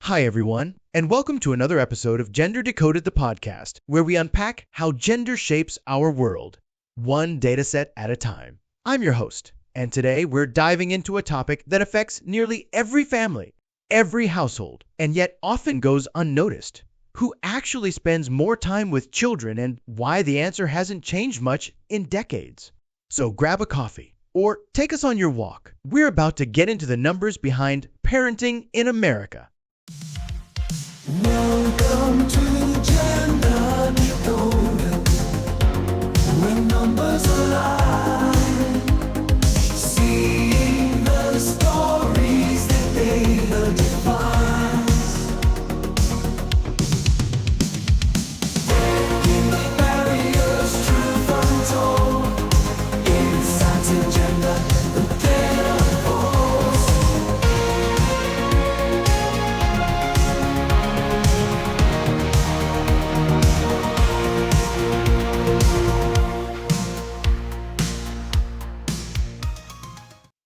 Hi, everyone, and welcome to another episode of Gender Decoded, the podcast, where we unpack how gender shapes our world, one dataset at a time. I'm your host, and today we're diving into a topic that affects nearly every family, every household, and yet often goes unnoticed. Who actually spends more time with children and why the answer hasn't changed much in decades? So grab a coffee or take us on your walk. We're about to get into the numbers behind parenting in America. Welcome to Gender Decoded, where numbers align, seeing the stories that data defines, breaking the barriers, truth untold, insights in gender, the data force.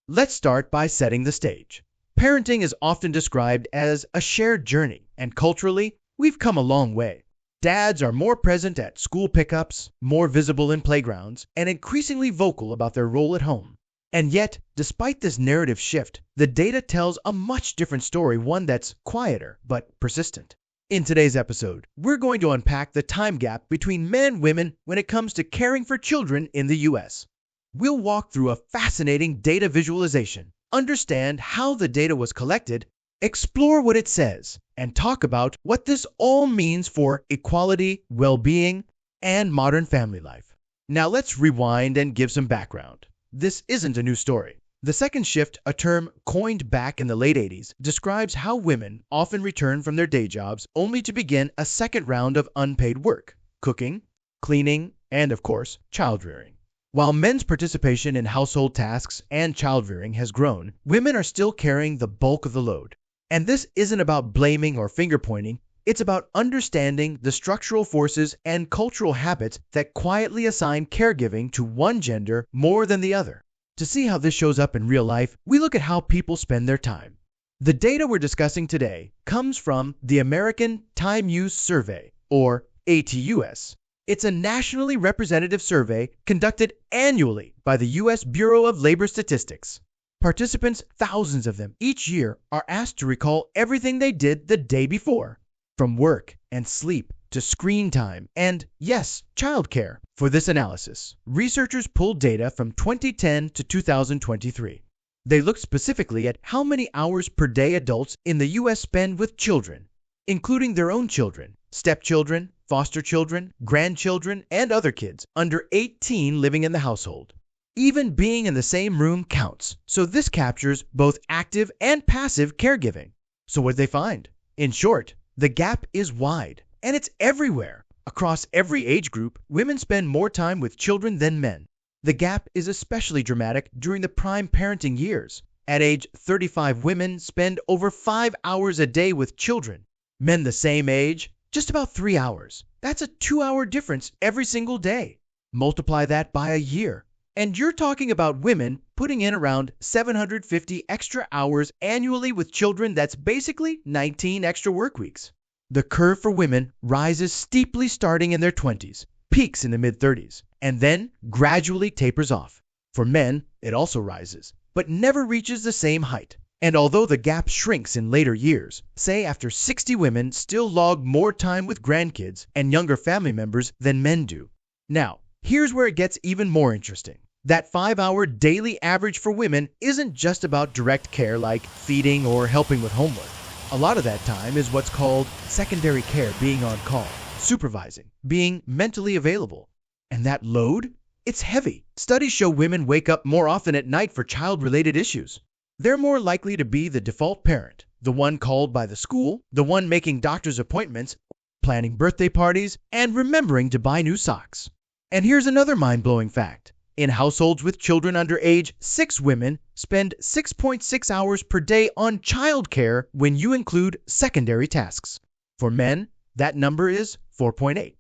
Let's start by setting the stage. Parenting is often described as a shared journey, and culturally, we've come a long way. Dads are more present at school pickups, more visible in playgrounds, and increasingly vocal about their role at home. And yet, despite this narrative shift, the data tells a much different story, one that's quieter but persistent. In today's episode, we're going to unpack the time gap between men and women when it comes to caring for children in the U.S. We'll walk through a fascinating data visualization, understand how the data was collected, explore what it says, and talk about what this all means for equality, well-being, and modern family life. Now let's rewind and give some background. This isn't a new story. The second shift, a term coined back in the late 80s, describes how women often return from their day jobs only to begin a second round of unpaid work, cooking, cleaning, and of course, child-rearing. While men's participation in household tasks and child-rearing has grown, women are still carrying the bulk of the load. And this isn't about blaming or finger-pointing, it's about understanding the structural forces and cultural habits that quietly assign caregiving to one gender more than the other. To see how this shows up in real life, we look at how people spend their time. The data we're discussing today comes from the American Time Use Survey, or ATUS. It's a nationally representative survey conducted annually by the U.S. Bureau of Labor Statistics. Participants, thousands of them each year, are asked to recall everything they did the day before, from work and sleep to screen time and, yes, childcare. For this analysis, researchers pulled data from 2010 to 2023. They looked specifically at how many hours per day adults in the U.S. spend with children, including their own children, stepchildren, foster children, grandchildren, and other kids under 18 living in the household. Even being in the same room counts, so this captures both active and passive caregiving. So what did they find? In short, the gap is wide, and it's everywhere. Across every age group, women spend more time with children than men. The gap is especially dramatic during the prime parenting years. At age 35, women spend over 5 hours a day with children. Men the same age, just about 3 hours. That's a 2-hour difference every single day. Multiply that by a year, and you're talking about women putting in around 750 extra hours annually with children. That's basically 19 extra work weeks. The curve for women rises steeply starting in their 20s, peaks in the mid-30s, and then gradually tapers off. For men, it also rises, but never reaches the same height. And although the gap shrinks in later years, say after 60, women still log more time with grandkids and younger family members than men do. Now, here's where it gets even more interesting. That 5-hour daily average for women isn't just about direct care like feeding or helping with homework. A lot of that time is what's called secondary care, being on call, supervising, being mentally available. And that load? It's heavy. Studies show women wake up more often at night for child-related issues. They're more likely to be the default parent, the one called by the school, the one making doctor's appointments, planning birthday parties, and remembering to buy new socks. And here's another mind-blowing fact. In households with children under age 6, women spend 6.6 hours per day on childcare when you include secondary tasks. For men, that number is 4.8.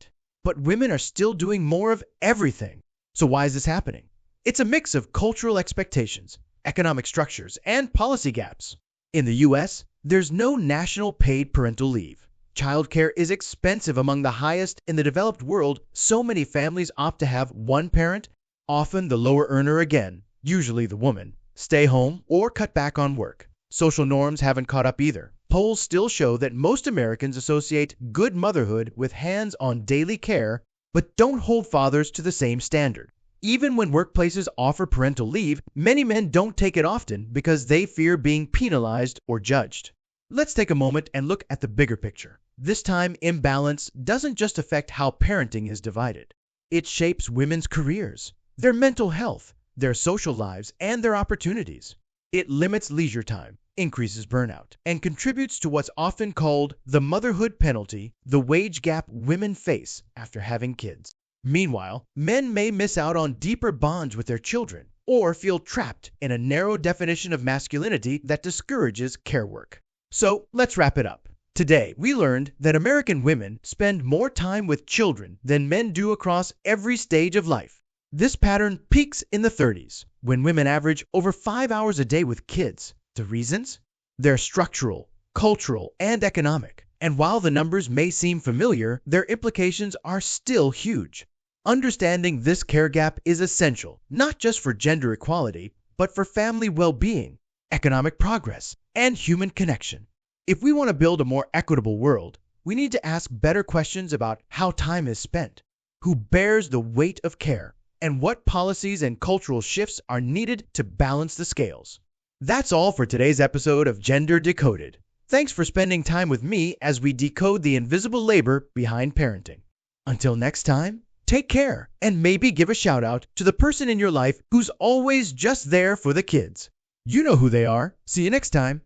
But women are still doing more of everything. So why is this happening? It's a mix of cultural expectations, economic structures, and policy gaps. In the U.S., There's no national paid parental leave. Childcare is expensive, among the highest in the developed world, so many families opt to have one parent, often the lower earner again, usually the woman, stay home or cut back on work. Social norms haven't caught up either. Polls still show that most Americans associate good motherhood with hands-on daily care, but don't hold fathers to the same standard. Even when workplaces offer parental leave, many men don't take it often because they fear being penalized or judged. Let's take a moment and look at the bigger picture. This time, imbalance doesn't just affect how parenting is divided. It shapes women's careers, their mental health, their social lives, and their opportunities. It limits leisure time, increases burnout, and contributes to what's often called the motherhood penalty, the wage gap women face after having kids. Meanwhile, men may miss out on deeper bonds with their children or feel trapped in a narrow definition of masculinity that discourages care work. So let's wrap it up. Today, we learned that American women spend more time with children than men do across every stage of life. This pattern peaks in the 30s, when women average over 5 hours a day with kids. The reasons? They're structural, cultural, and economic. And while the numbers may seem familiar, their implications are still huge. Understanding this care gap is essential, not just for gender equality, but for family well-being, economic progress, and human connection. If we want to build a more equitable world, we need to ask better questions about how time is spent, who bears the weight of care, and what policies and cultural shifts are needed to balance the scales. That's all for today's episode of Gender Decoded. Thanks for spending time with me as we decode the invisible labor behind parenting. Until next time, take care and maybe give a shout out to the person in your life who's always just there for the kids. You know who they are. See you next time.